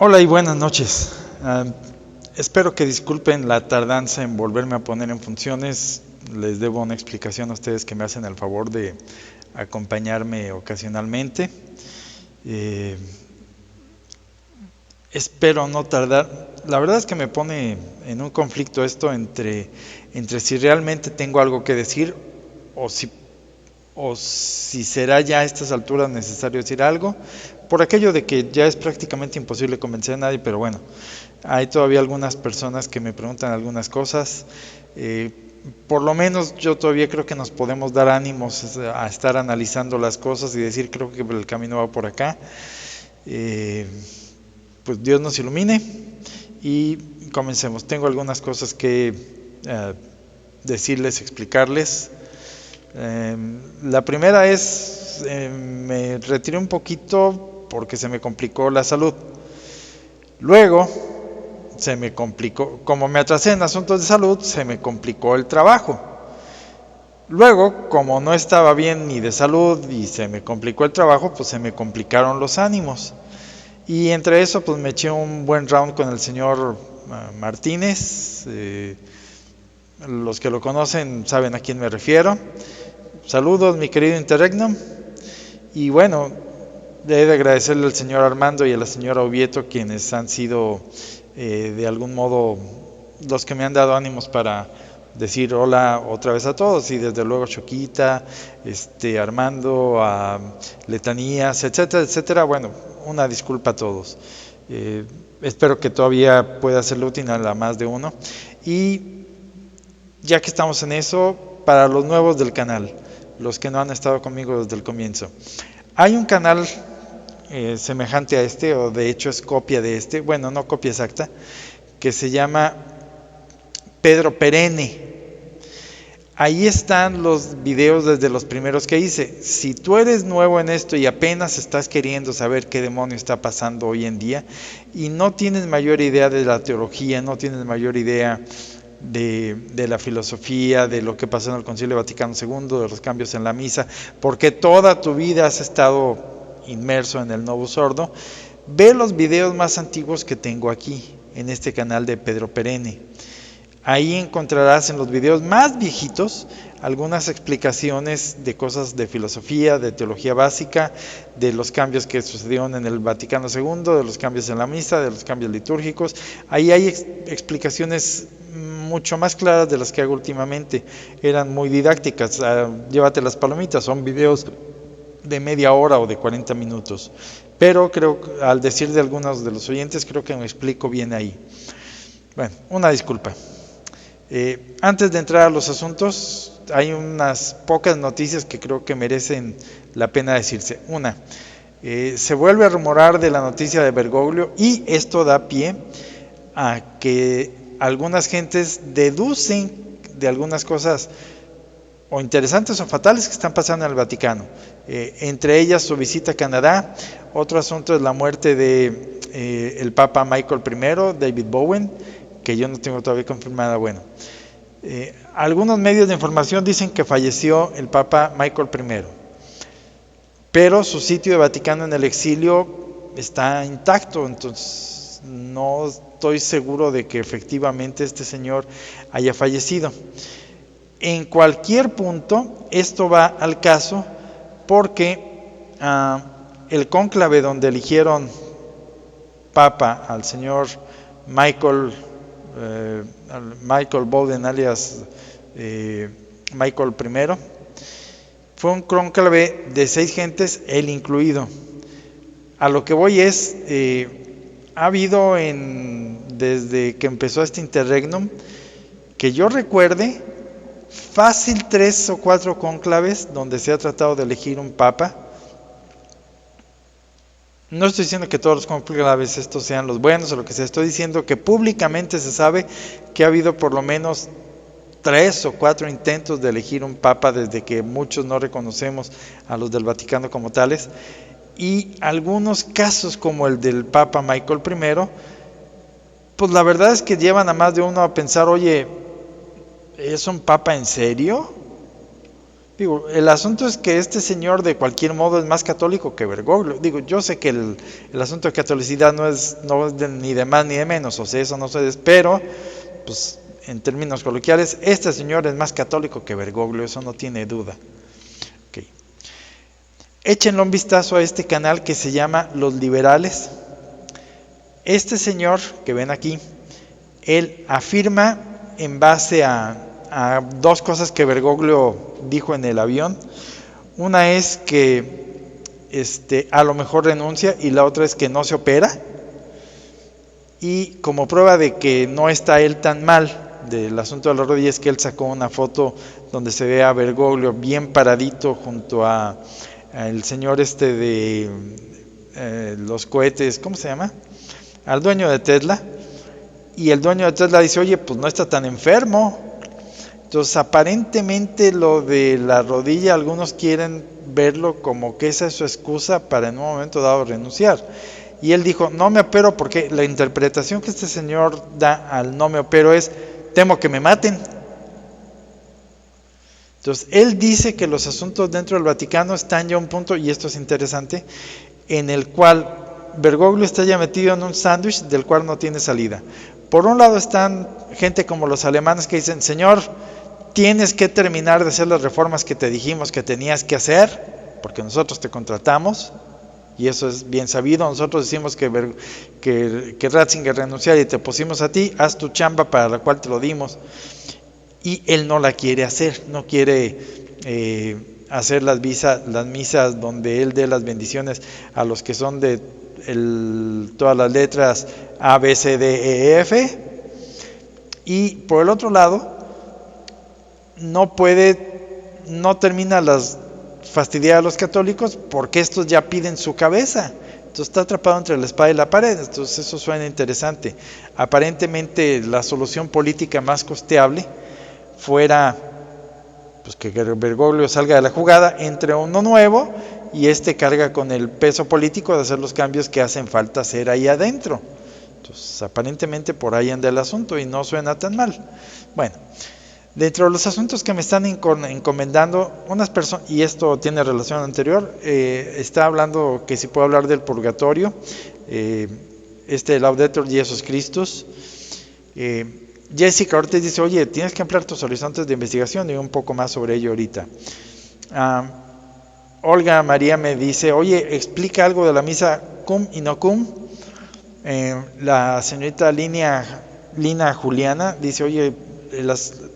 Hola y buenas noches. Espero que disculpen la tardanza en volverme a poner en funciones. Les debo una explicación a ustedes que me hacen el favor de acompañarme ocasionalmente. Eh, Espero no tardar. La verdad es que me pone en un conflicto esto entre si realmente tengo algo que decir o si será ya a estas alturas necesario decir algo, por aquello de que ya es prácticamente imposible convencer a nadie, pero bueno, hay todavía algunas personas que me preguntan algunas cosas. Eh, por lo menos yo todavía creo que nos podemos dar ánimos a estar analizando las cosas y decir creo que el camino va por acá. Eh, pues Dios nos ilumine y comencemos. Tengo algunas cosas que decirles, explicarles. La primera es, me retiré un poquito porque se me complicó la salud. Luego se me complicó, como me atrasé en asuntos de salud, se me complicó el trabajo. Luego, como no estaba bien ni de salud y se me complicó el trabajo, pues se me complicaron los ánimos. Y entre eso, pues me eché un buen round con el señor Martínez. Los que lo conocen saben a quién me refiero. Saludos, mi querido Interregnum. Y bueno, he de agradecerle al señor Armando y a la señora Ovieto, quienes han sido de algún modo los que me han dado ánimos para decir hola otra vez a todos, y desde luego Choquita, Armando, a Letanías, etcétera, etcétera. Bueno, una disculpa a todos. Espero que todavía pueda serle útil a la más de uno. Y ya que estamos en eso, para los nuevos del canal, los que no han estado conmigo desde el comienzo, hay un canal semejante a este, o de hecho es copia de este, bueno, no copia exacta, que se llama Pedro Perenne. Ahí están los videos desde los primeros que hice. Si tú eres nuevo en esto y apenas estás queriendo saber qué demonio está pasando hoy en día y no tienes mayor idea de la teología, no tienes mayor idea de la filosofía, de lo que pasó en el Concilio Vaticano II, de los cambios en la misa, porque toda tu vida has estado inmerso en el Novus Ordo, ve los videos más antiguos que tengo aquí, en este canal de Pedro Perenne. Ahí encontrarás en los videos más viejitos algunas explicaciones de cosas de filosofía, de teología básica, de los cambios que sucedieron en el Vaticano II, de los cambios en la misa, de los cambios litúrgicos. Ahí hay explicaciones mucho más claras de las que hago últimamente. Eran muy didácticas. Llévate las palomitas, son videos de media hora o de 40 minutos. Pero creo, al decir de algunos de los oyentes, creo que me explico bien ahí. Bueno, una disculpa. Antes de entrar a los asuntos, hay unas pocas noticias que creo que merecen la pena decirse. Una, se vuelve a rumorar de la noticia de Bergoglio y esto da pie a que algunas gentes deducen de algunas cosas o interesantes o fatales que están pasando en el Vaticano. Entre ellas su visita a Canadá. Otro asunto es la muerte de el Papa Michael I, David Bowen, que yo no tengo todavía confirmada. Bueno, algunos medios de información dicen que falleció el Papa Michael I, pero su sitio de Vaticano en el exilio está intacto, entonces no estoy seguro de que efectivamente este señor haya fallecido. En cualquier punto, esto va al caso porque el cónclave donde eligieron Papa al señor Michael Bowden, alias Michael I, fue un cónclave de 6 gentes, él incluido. A lo que voy es, ha habido desde que empezó este interregnum, que yo recuerde, fácil 3 o 4 cónclaves donde se ha tratado de elegir un papa. No estoy diciendo que todos los cónclaves estos sean los buenos o lo que sea, estoy diciendo que públicamente se sabe que ha habido por lo menos 3 o 4 intentos de elegir un papa desde que muchos no reconocemos a los del Vaticano como tales, y algunos casos como el del Papa Michael I, pues la verdad es que llevan a más de uno a pensar, oye, ¿es un papa en serio? Digo, el asunto es que este señor de cualquier modo es más católico que Bergoglio. Digo, yo sé que el asunto de catolicidad no es ni de más ni de menos, o sea, eso no se pero pues en términos coloquiales, este señor es más católico que Bergoglio, eso no tiene duda. Okay. Échenle un vistazo a este canal que se llama Los Liberales. Este señor que ven aquí, él afirma en base a dos cosas que Bergoglio dijo en el avión. Una es que a lo mejor renuncia y la otra es que no se opera. Y como prueba de que no está él tan mal del asunto de la rodilla es que él sacó una foto donde se ve a Bergoglio bien paradito junto a el señor de los cohetes, ¿cómo se llama? Al dueño de Tesla. Y el dueño de Tesla dice, oye, pues no está tan enfermo. Entonces, aparentemente lo de la rodilla, algunos quieren verlo como que esa es su excusa para en un momento dado renunciar. Y él dijo, no me opero porque la interpretación que este señor da al no me opero es, temo que me maten. Entonces, él dice que los asuntos dentro del Vaticano están ya a un punto, y esto es interesante, en el cual Bergoglio está ya metido en un sándwich del cual no tiene salida. Por un lado están gente como los alemanes que dicen, señor, tienes que terminar de hacer las reformas que te dijimos que tenías que hacer, porque nosotros te contratamos, y eso es bien sabido. Nosotros decimos que Ratzinger renunciara y te pusimos a ti, haz tu chamba para la cual te lo dimos. Y él no la quiere hacer, no quiere hacer las misas donde él dé las bendiciones a los que son de todas las letras A, B, C, D, E, F. Y por el otro lado, no termina las fastidiar a los católicos porque estos ya piden su cabeza. Entonces está atrapado entre la espada y la pared. Entonces eso suena interesante. Aparentemente la solución política más costeable fuera pues que Bergoglio salga de la jugada, entre uno nuevo y carga con el peso político de hacer los cambios que hacen falta hacer ahí adentro. Entonces aparentemente por ahí anda el asunto y no suena tan mal. Bueno, dentro de los asuntos que me están encomendando unas personas, y esto tiene relación anterior, está hablando que si puedo hablar del purgatorio, Laudetur Jesus Christus. Jessica Ortiz dice, oye, tienes que ampliar tus horizontes de investigación, y un poco más sobre ello ahorita. Olga María me dice, oye, explica algo de la misa cum y no cum. La señorita Lina Juliana dice, oye,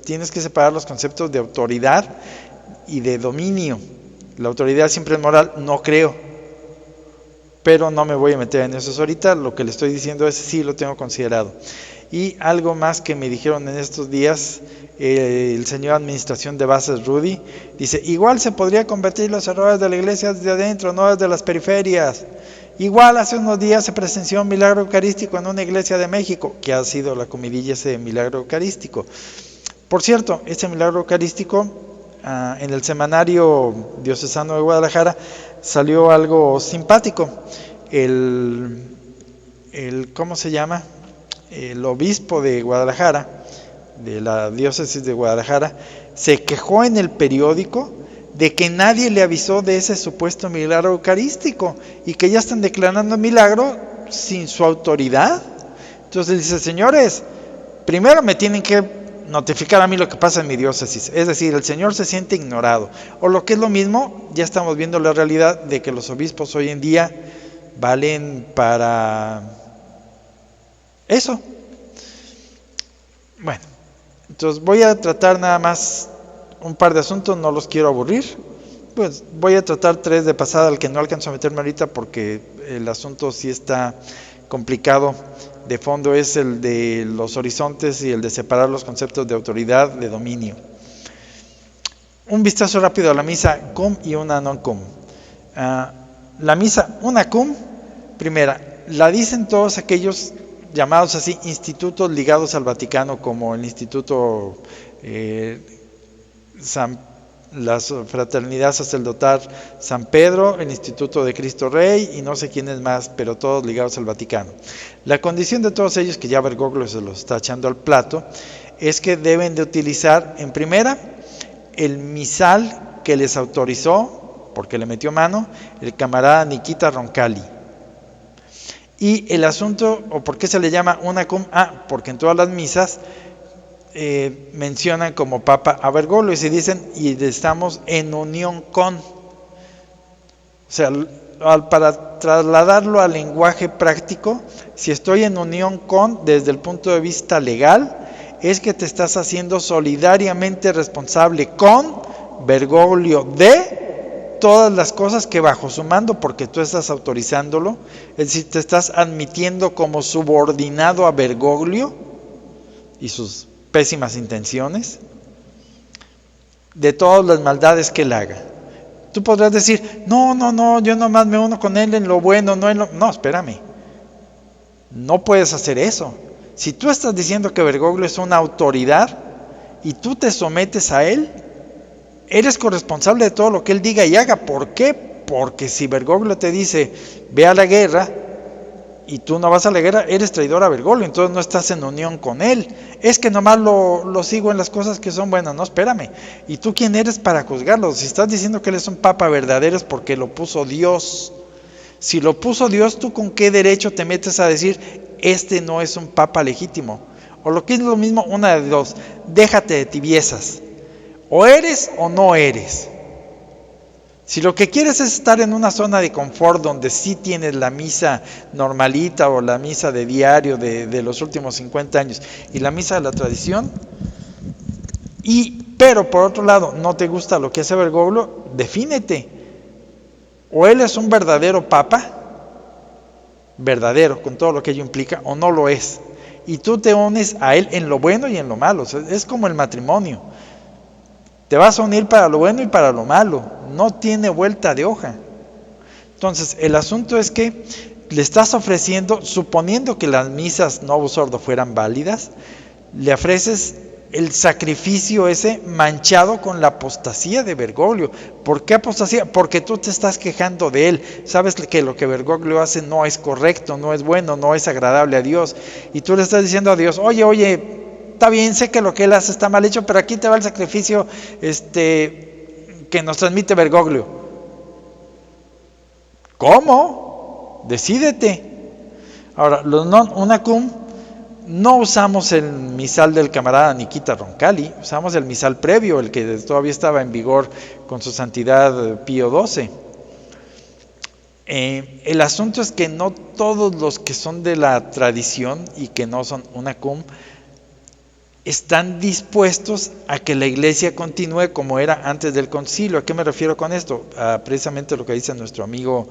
tienes que separar los conceptos de autoridad y de dominio. La autoridad siempre es moral, no creo, pero no me voy a meter en eso ahorita. Lo que le estoy diciendo es sí lo tengo considerado. Y algo más que me dijeron en estos días, el señor administración de bases Rudy dice, igual se podría convertir los errores de la iglesia desde adentro, no desde las periferias. Igual hace unos días se presenció un milagro eucarístico en una iglesia de México, que ha sido la comidilla ese milagro eucarístico. Por cierto, ese milagro eucarístico, en el semanario diocesano de Guadalajara salió algo simpático. ¿Cómo se llama? El obispo de Guadalajara, de la diócesis de Guadalajara, se quejó en el periódico de que nadie le avisó de ese supuesto milagro eucarístico y que ya están declarando milagro sin su autoridad. Entonces dice, señores, primero me tienen que notificar a mí lo que pasa en mi diócesis, es decir, el señor se siente ignorado, o lo que es lo mismo, ya estamos viendo la realidad de que los obispos hoy en día valen para eso. Bueno, entonces voy a tratar nada más un par de asuntos, no los quiero aburrir. Pues voy a tratar 3 de pasada, al que no alcanzo a meterme ahorita porque el asunto sí está complicado. De fondo es el de los horizontes y el de separar los conceptos de autoridad, de dominio. Un vistazo rápido a la misa cum y una non cum. La misa una cum, primera, la dicen todos aquellos llamados así institutos ligados al Vaticano, como el Instituto la Fraternidad Sacerdotal San Pedro, el Instituto de Cristo Rey y no sé quién es más, pero todos ligados al Vaticano. La condición de todos ellos, que ya Bergoglio se los está echando al plato, es que deben de utilizar en primera el misal que les autorizó, porque le metió mano, el camarada Nikita Roncalli. Y el asunto, o por qué se le llama una cum, porque en todas las misas mencionan como Papa a Bergoglio y se dicen, y estamos en unión con. O sea, para trasladarlo al lenguaje práctico, si estoy en unión con, desde el punto de vista legal, es que te estás haciendo solidariamente responsable con Bergoglio de todas las cosas que bajo su mando, porque tú estás autorizándolo, es decir, te estás admitiendo como subordinado a Bergoglio y sus pésimas intenciones, de todas las maldades que él haga. Tú podrás decir, no, yo nomás me uno con él en lo bueno, no en lo... No, espérame. No puedes hacer eso. Si tú estás diciendo que Bergoglio es una autoridad y tú te sometes a él, eres corresponsable de todo lo que él diga y haga. ¿Por qué? Porque si Bergoglio te dice, ve a la guerra, y tú no vas a la guerra, eres traidor a Bergoglio, entonces no estás en unión con él. Es que nomás lo sigo en las cosas que son buenas. No, espérame. ¿Y tú quién eres para juzgarlo? Si estás diciendo que él es un papa verdadero es porque lo puso Dios. Si lo puso Dios, ¿tú con qué derecho te metes a decir, este no es un papa legítimo? O lo que es lo mismo, una de dos, déjate de tibiezas. O eres o no eres. Si lo que quieres es estar en una zona de confort donde sí tienes la misa normalita o la misa de diario de los últimos 50 años y la misa de la tradición, pero por otro lado no te gusta lo que hace Bergoglio, defínete. O él es un verdadero papa, verdadero con todo lo que ello implica, o no lo es. Y tú te unes a él en lo bueno y en lo malo. O sea, es como el matrimonio. Te vas a unir para lo bueno y para lo malo. No tiene vuelta de hoja. Entonces, el asunto es que le estás ofreciendo, suponiendo que las misas Novus Ordo fueran válidas, le ofreces el sacrificio ese manchado con la apostasía de Bergoglio. ¿Por qué apostasía? Porque tú te estás quejando de él. Sabes que lo que Bergoglio hace no es correcto, no es bueno, no es agradable a Dios. Y tú le estás diciendo a Dios, oye, está bien, sé que lo que él hace está mal hecho, pero aquí te va el sacrificio que nos transmite Bergoglio. ¿Cómo? Decídete. Ahora, los non unacum no usamos el misal del camarada Nikita Roncalli, usamos el misal previo, el que todavía estaba en vigor con su santidad Pío XII. El asunto es que no todos los que son de la tradición y que no son unacum están dispuestos a que la iglesia continúe como era antes del concilio. ¿A qué me refiero con esto? Precisamente lo que dice nuestro amigo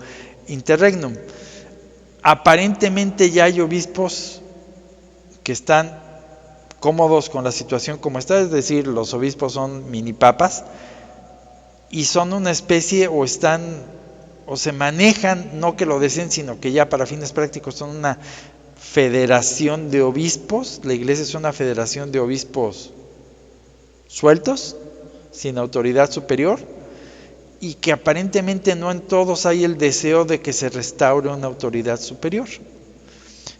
Interregnum. Aparentemente ya hay obispos que están cómodos con la situación como está, es decir, los obispos son mini papas y son una especie o se manejan, no que lo deseen, sino que ya para fines prácticos son una federación de obispos. La iglesia es una federación de obispos sueltos, sin autoridad superior, y que aparentemente no en todos hay el deseo de que se restaure una autoridad superior.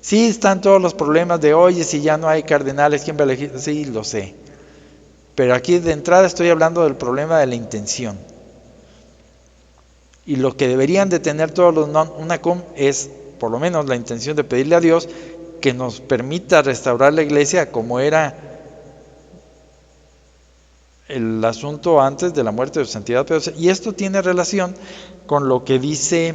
Sí están todos los problemas de, oye, si ya no hay cardenales, ¿quién va a elegir? Sí, lo sé. Pero aquí de entrada estoy hablando del problema de la intención. Y lo que deberían de tener todos los non unacum es por lo menos la intención de pedirle a Dios que nos permita restaurar la iglesia como era el asunto antes de la muerte de su santidad Pío XII. Y esto tiene relación con lo que dice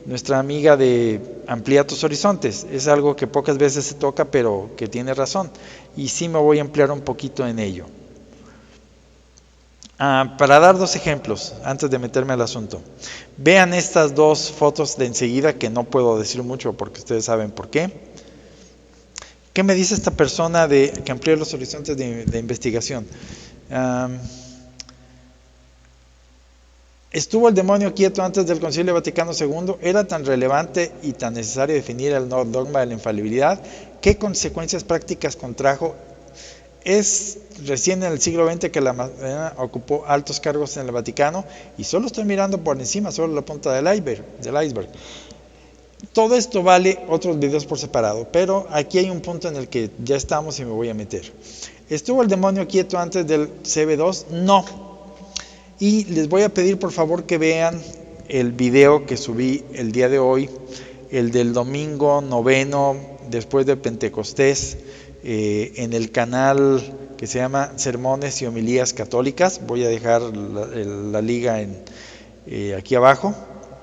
nuestra amiga de Amplía tus horizontes. Es algo que pocas veces se toca, pero que tiene razón. Y sí me voy a ampliar un poquito en ello. Para dar dos ejemplos, antes de meterme al asunto. Vean estas dos fotos de enseguida, que no puedo decir mucho porque ustedes saben por qué. ¿Qué me dice esta persona que amplía los horizontes de investigación? ¿Estuvo el demonio quieto antes del Concilio Vaticano II? ¿Era tan relevante y tan necesario definir el dogma de la infalibilidad? ¿Qué consecuencias prácticas contrajo? Es recién en el siglo XX que la Madonna ocupó altos cargos en el Vaticano y solo estoy mirando por encima, solo la punta del iceberg. Todo esto vale otros videos por separado, pero aquí hay un punto en el que ya estamos y me voy a meter. ¿Estuvo el demonio quieto antes del CB2? No. Y les voy a pedir por favor que vean el video que subí el día de hoy, el del domingo noveno después de Pentecostés, en el canal que se llama Sermones y Homilías Católicas. Voy a dejar la liga aquí abajo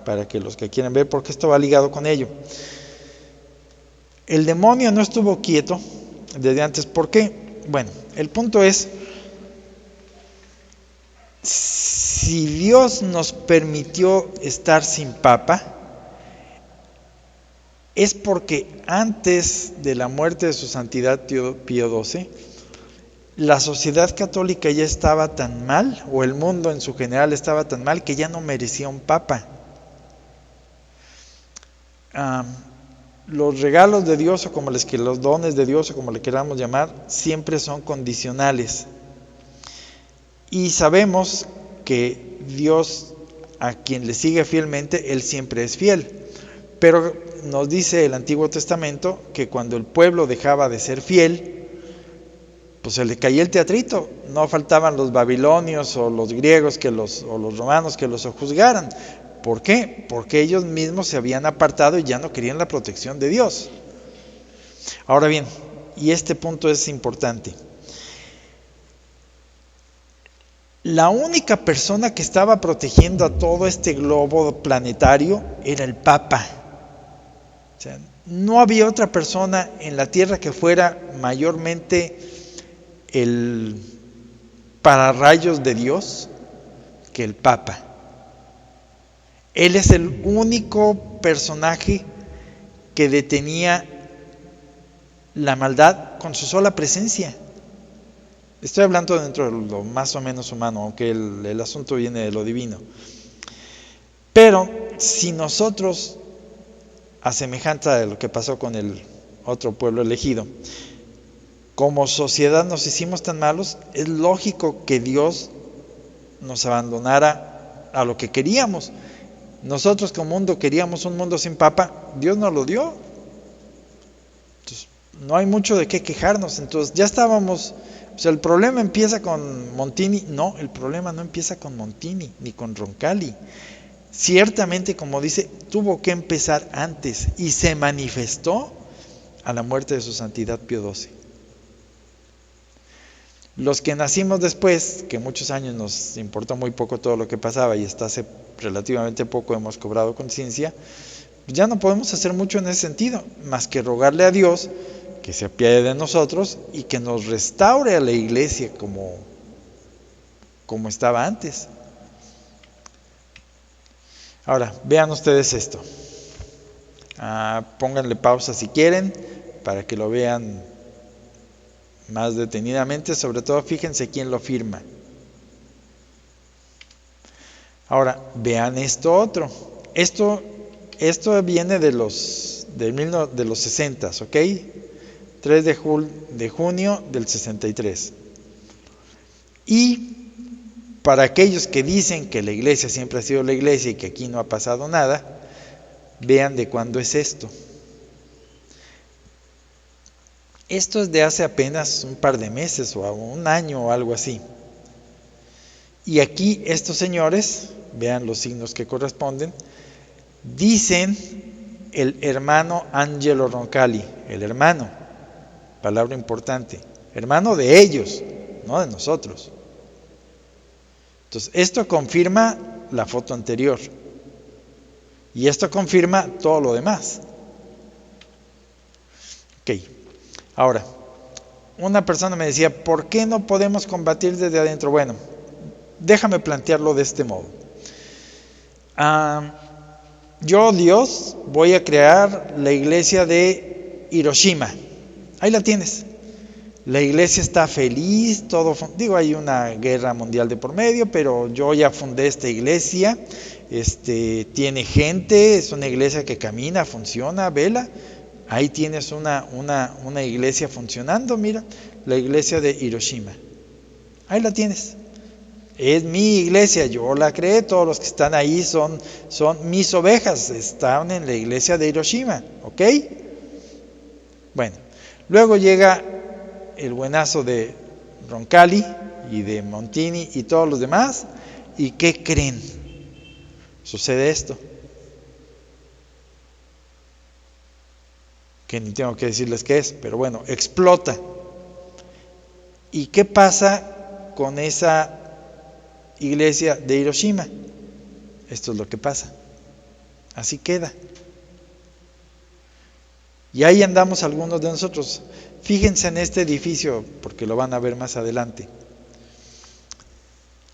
para que los que quieran ver, porque esto va ligado con ello. El demonio no estuvo quieto desde antes. ¿Por qué? Bueno, el punto es, si Dios nos permitió estar sin papa, es porque antes de la muerte de su santidad Pío XII, la sociedad católica ya estaba tan mal, o el mundo en su general estaba tan mal, que ya no merecía un papa. Los regalos de Dios, o como los dones de Dios, o como le queramos llamar, siempre son condicionales. Y sabemos que Dios, a quien le sigue fielmente, Él siempre es fiel. Pero nos dice el Antiguo Testamento que cuando el pueblo dejaba de ser fiel, pues se le caía el teatrito. No faltaban los babilonios o los griegos o los romanos que los juzgaran. ¿Por qué? Porque ellos mismos se habían apartado y ya no querían la protección de Dios. Ahora bien, y este punto es importante, la única persona que estaba protegiendo a todo este globo planetario era el Papa. O sea, no había otra persona en la Tierra que fuera mayormente el pararrayos de Dios que el Papa. Él es el único personaje que detenía la maldad con su sola presencia. Estoy hablando dentro de lo más o menos humano, aunque el asunto viene de lo divino. Pero si nosotros, a semejanza de lo que pasó con el otro pueblo elegido, como sociedad nos hicimos tan malos, es lógico que Dios nos abandonara a lo que queríamos. Nosotros como mundo queríamos un mundo sin papa, Dios nos lo dio. Entonces, no hay mucho de qué quejarnos. Entonces ya estábamos, o sea, el problema empieza con Montini. No, el problema no empieza con Montini ni con Roncalli. Ciertamente, como dice, tuvo que empezar antes y se manifestó a la muerte de su santidad Pío XII. Los que nacimos después, que muchos años nos importó muy poco todo lo que pasaba y hasta hace relativamente poco hemos cobrado conciencia, ya no podemos hacer mucho en ese sentido, más que rogarle a Dios que se apiade de nosotros y que nos restaure a la iglesia como estaba antes. Ahora, vean ustedes esto. Pónganle pausa si quieren, para que lo vean más detenidamente. Sobre todo, fíjense quién lo firma. Ahora, vean esto otro. Esto viene de los 60s, ¿ok? 3 de junio del 63. Y para aquellos que dicen que la iglesia siempre ha sido la iglesia y que aquí no ha pasado nada, vean de cuándo es esto. Esto es de hace apenas un par de meses o un año o algo así. Y aquí estos señores, vean los signos que corresponden, dicen el hermano Angelo Roncalli, el hermano, palabra importante, hermano de ellos, no de nosotros. Entonces, esto confirma la foto anterior y esto confirma todo lo demás. Ok, ahora, una persona me decía, ¿por qué no podemos combatir desde adentro? Bueno, déjame plantearlo de este modo. Yo, Dios, voy a crear la iglesia de Hiroshima. Ahí la tienes. La iglesia está feliz, hay una guerra mundial de por medio, pero yo ya fundé esta iglesia, tiene gente, es una iglesia que camina, funciona, vela. Ahí tienes una iglesia funcionando, mira, la iglesia de Hiroshima. Ahí la tienes. Es mi iglesia, yo la creé, todos los que están ahí son mis ovejas, están en la iglesia de Hiroshima, ¿ok? Bueno, luego llega el buenazo de Roncalli y de Montini y todos los demás, ¿Y qué creen? Sucede esto. Que ni tengo que decirles qué es, pero bueno, explota. ¿Y qué pasa con esa iglesia de Hiroshima? Esto es lo que pasa. Así queda. Y ahí andamos algunos de nosotros. Fíjense en este edificio, porque lo van a ver más adelante.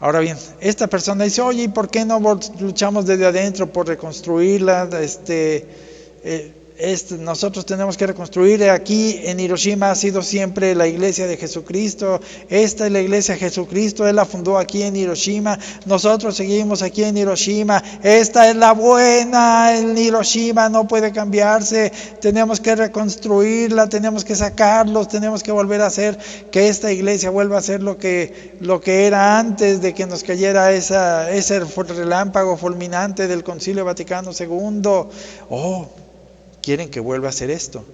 Ahora bien, esta persona dice, oye, ¿y por qué no luchamos desde adentro por reconstruirla? Nosotros tenemos que reconstruir. Aquí en Hiroshima ha sido siempre la iglesia de Jesucristo. Esta es la iglesia de Jesucristo, Él la fundó aquí en Hiroshima. Nosotros seguimos aquí en Hiroshima. Esta es la buena, en Hiroshima no puede cambiarse. Tenemos que reconstruirla, tenemos que sacarlos, tenemos que volver a hacer que esta iglesia vuelva a ser lo que era antes de que nos cayera ese relámpago fulminante del Concilio Vaticano II. Quieren que vuelva a hacer esto.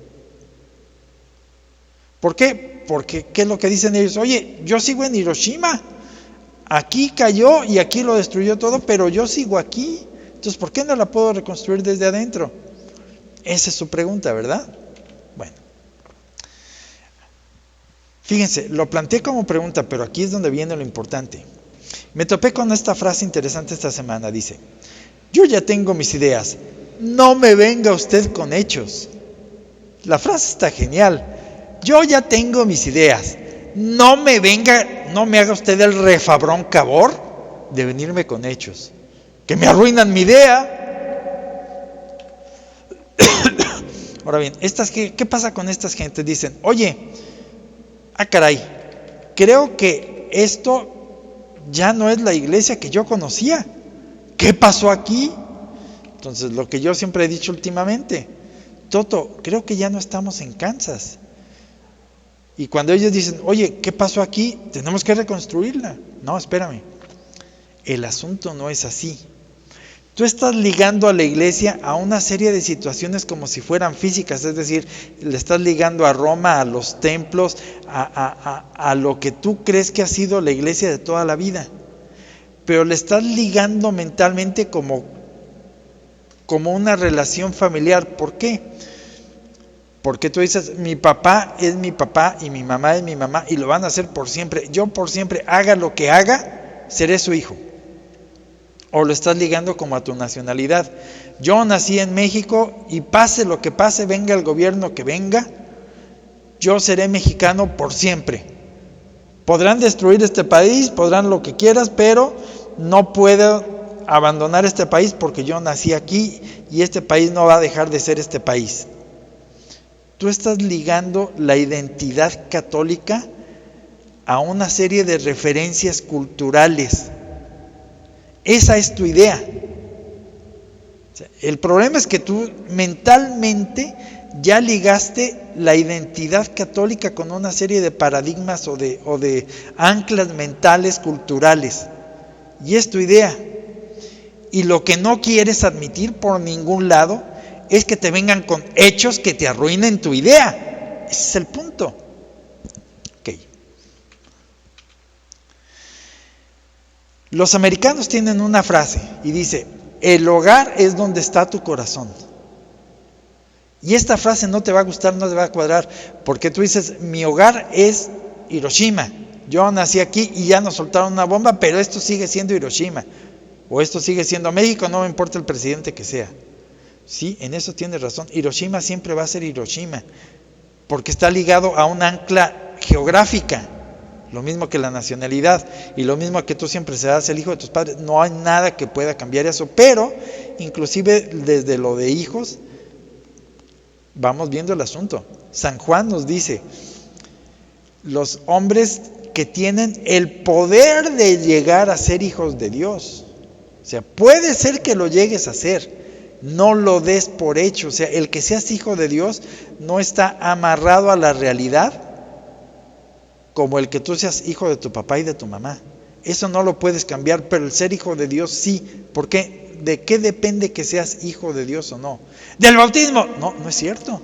¿Por qué? Porque, ¿qué es lo que dicen ellos? Oye, yo sigo en Hiroshima. Aquí cayó y aquí lo destruyó todo, pero yo sigo aquí. Entonces, ¿por qué no la puedo reconstruir desde adentro? Esa es su pregunta, ¿verdad? Bueno. Fíjense, lo planteé como pregunta, pero aquí es donde viene lo importante. Me topé con esta frase interesante esta semana. Dice, yo ya tengo mis ideas. No me venga usted con hechos. La frase está genial. Yo ya tengo mis ideas. No me haga usted el refabrón cabor de venirme con hechos, que me arruinan mi idea. Ahora bien, ¿qué pasa con estas gentes? Dicen, oye, caray, creo que esto ya no es la iglesia que yo conocía. ¿Qué pasó aquí? Entonces, lo que yo siempre he dicho últimamente, Toto, creo que ya no estamos en Kansas. Y cuando ellos dicen, oye, ¿qué pasó aquí? Tenemos que reconstruirla. No, espérame. El asunto no es así. Tú estás ligando a la iglesia a una serie de situaciones como si fueran físicas, es decir, le estás ligando a Roma, a los templos, a lo que tú crees que ha sido la iglesia de toda la vida. Pero le estás ligando mentalmente como una relación familiar. ¿Por qué? Porque tú dices, mi papá es mi papá y mi mamá es mi mamá y lo van a hacer por siempre. Yo por siempre, haga lo que haga, seré su hijo. O lo estás ligando como a tu nacionalidad. Yo nací en México y pase lo que pase, venga el gobierno que venga, yo seré mexicano por siempre. Podrán destruir este país, podrán lo que quieras, pero no puedo abandonar este país porque yo nací aquí y este país no va a dejar de ser este país. Tú estás ligando la identidad católica a una serie de referencias culturales. Esa es tu idea. El problema es que tú mentalmente ya ligaste la identidad católica con una serie de paradigmas o de anclas mentales culturales. Y es tu idea. Y lo que no quieres admitir por ningún lado es que te vengan con hechos que te arruinen tu idea. Ese es el punto. Okay. Los americanos tienen una frase y dice, el hogar es donde está tu corazón. Y esta frase no te va a gustar, no te va a cuadrar, porque tú dices, mi hogar es Hiroshima. Yo nací aquí y ya nos soltaron una bomba, pero esto sigue siendo Hiroshima. O esto sigue siendo México, no me importa el presidente que sea. Sí, en eso tienes razón. Hiroshima siempre va a ser Hiroshima, porque está ligado a un ancla geográfica, lo mismo que la nacionalidad, y lo mismo que tú siempre serás el hijo de tus padres. No hay nada que pueda cambiar eso, pero inclusive desde lo de hijos, vamos viendo el asunto. San Juan nos dice, los hombres que tienen el poder de llegar a ser hijos de Dios, o sea, puede ser que lo llegues a ser, no lo des por hecho. O sea, el que seas hijo de Dios no está amarrado a la realidad como el que tú seas hijo de tu papá y de tu mamá. Eso no lo puedes cambiar, pero el ser hijo de Dios sí. ¿Por qué? ¿De qué depende que seas hijo de Dios o no? ¿Del bautismo? No, no es cierto.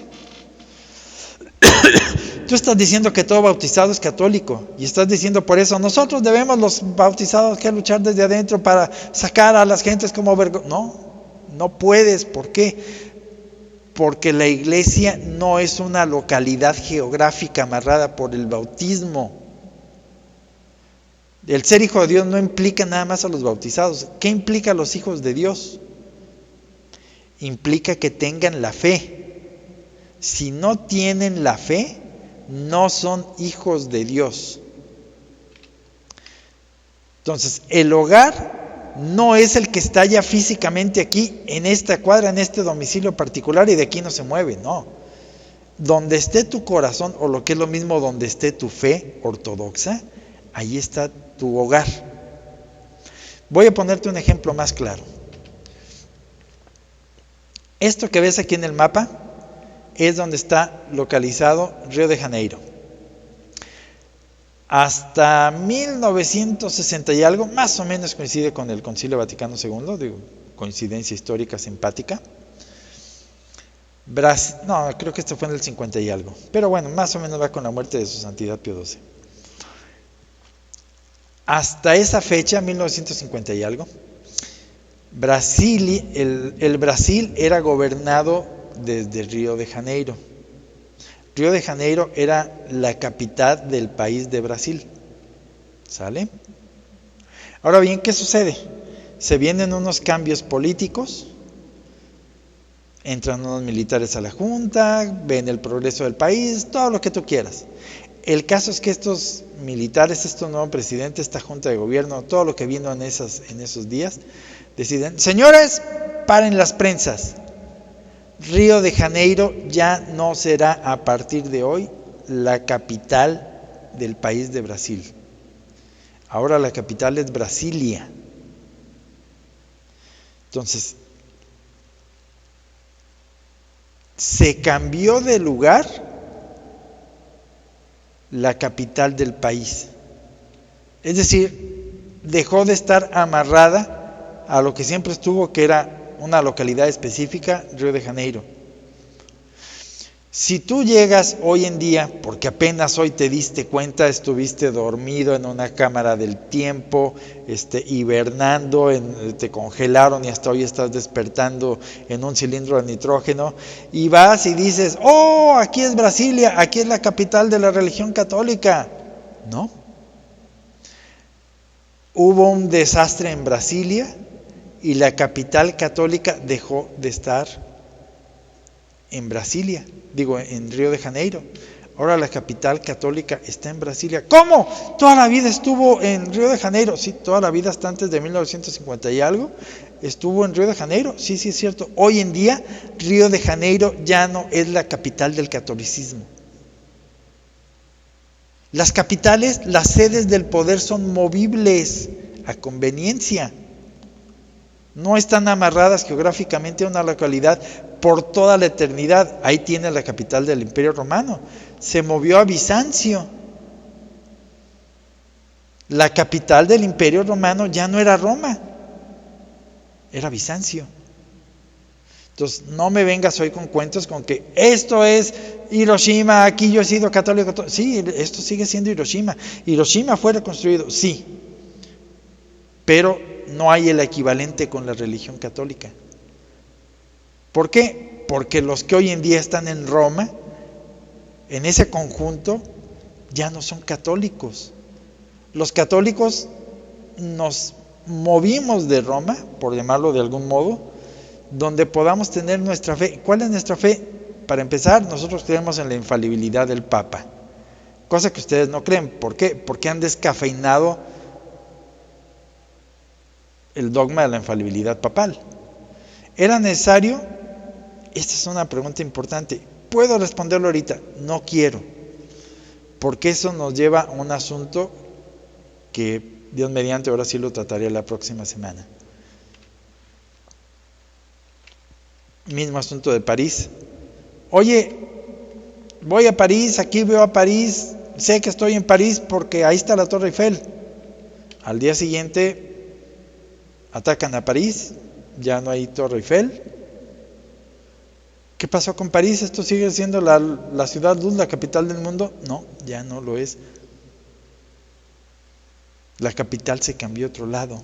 Tú estás diciendo que todo bautizado es católico y estás diciendo por eso nosotros debemos los bautizados que luchar desde adentro para sacar a las gentes como vergüenza. No, no puedes. ¿Por qué? Porque la iglesia no es una localidad geográfica amarrada por el bautismo. El ser hijo de Dios no implica nada más a los bautizados. ¿Qué implica a los hijos de Dios? Implica que tengan la fe. Si no tienen la fe, no son hijos de Dios. Entonces, el hogar no es el que está ya físicamente aquí, en esta cuadra, en este domicilio particular, y de aquí no se mueve, no. Donde esté tu corazón, o lo que es lo mismo, donde esté tu fe ortodoxa, ahí está tu hogar. Voy a ponerte un ejemplo más claro. Esto que ves aquí en el mapa es donde está localizado Río de Janeiro. Hasta 1960 y algo, más o menos coincide con el Concilio Vaticano II, digo, coincidencia histórica simpática. No, creo que esto fue en el 50 y algo, pero bueno, más o menos va con la muerte de su santidad Pío XII. Hasta esa fecha, 1950 y algo, el Brasil era gobernado desde Río de Janeiro. Río de Janeiro era la capital del país de Brasil. ¿Sale? Ahora bien, ¿qué sucede? Se vienen unos cambios políticos, entran unos militares a la junta, ven el progreso del país, todo lo que tú quieras. El caso es que estos militares, este nuevo presidente, esta junta de gobierno, todo lo que vino en esos días, deciden, señores, paren las prensas. Río de Janeiro ya no será a partir de hoy la capital del país de Brasil. Ahora la capital es Brasilia. Entonces, se cambió de lugar la capital del país. Es decir, dejó de estar amarrada a lo que siempre estuvo, que era una localidad específica, Río de Janeiro. Si tú llegas hoy en día, porque apenas hoy te diste cuenta, estuviste dormido en una cámara del tiempo, hibernando, te congelaron y hasta hoy estás despertando en un cilindro de nitrógeno, y vas y dices, oh, aquí es Brasilia, aquí es la capital de la religión católica. No. Hubo un desastre en Brasilia y la capital católica dejó de estar en Brasilia, en Río de Janeiro. Ahora la capital católica está en Brasilia. ¿Cómo? ¿Toda la vida estuvo en Río de Janeiro? Sí, toda la vida, hasta antes de 1950 y algo, estuvo en Río de Janeiro. Sí, sí es cierto. Hoy en día, Río de Janeiro ya no es la capital del catolicismo. Las capitales, las sedes del poder son movibles a conveniencia. No están amarradas geográficamente a una localidad por toda la eternidad. Ahí tiene la capital del Imperio Romano. Se movió a Bizancio. La capital del Imperio Romano ya no era Roma, era Bizancio. Entonces, no me vengas hoy con cuentos con que esto es Hiroshima, aquí yo he sido católico. Sí, esto sigue siendo Hiroshima. Hiroshima fue reconstruido, sí, pero no hay el equivalente con la religión católica. ¿Por qué? Porque los que hoy en día están en Roma, en ese conjunto, ya no son católicos. Los católicos nos movimos de Roma, por llamarlo de algún modo, donde podamos tener nuestra fe. ¿Cuál es nuestra fe? Para empezar, nosotros creemos en la infalibilidad del Papa, cosa que ustedes no creen. ¿Por qué? Porque han descafeinado el dogma de la infalibilidad papal. ¿Era necesario? Esta es una pregunta importante. ¿Puedo responderlo ahorita? No quiero, porque eso nos lleva a un asunto que Dios mediante ahora sí lo trataré la próxima semana. Mismo asunto de París. Oye, voy a París, aquí veo a París, sé que estoy en París porque ahí está la Torre Eiffel. Al día siguiente atacan a París, ya no hay Torre Eiffel. ¿Qué pasó con París? ¿Esto sigue siendo la ciudad luz, la capital del mundo? No, ya no lo es. La capital se cambió a otro lado.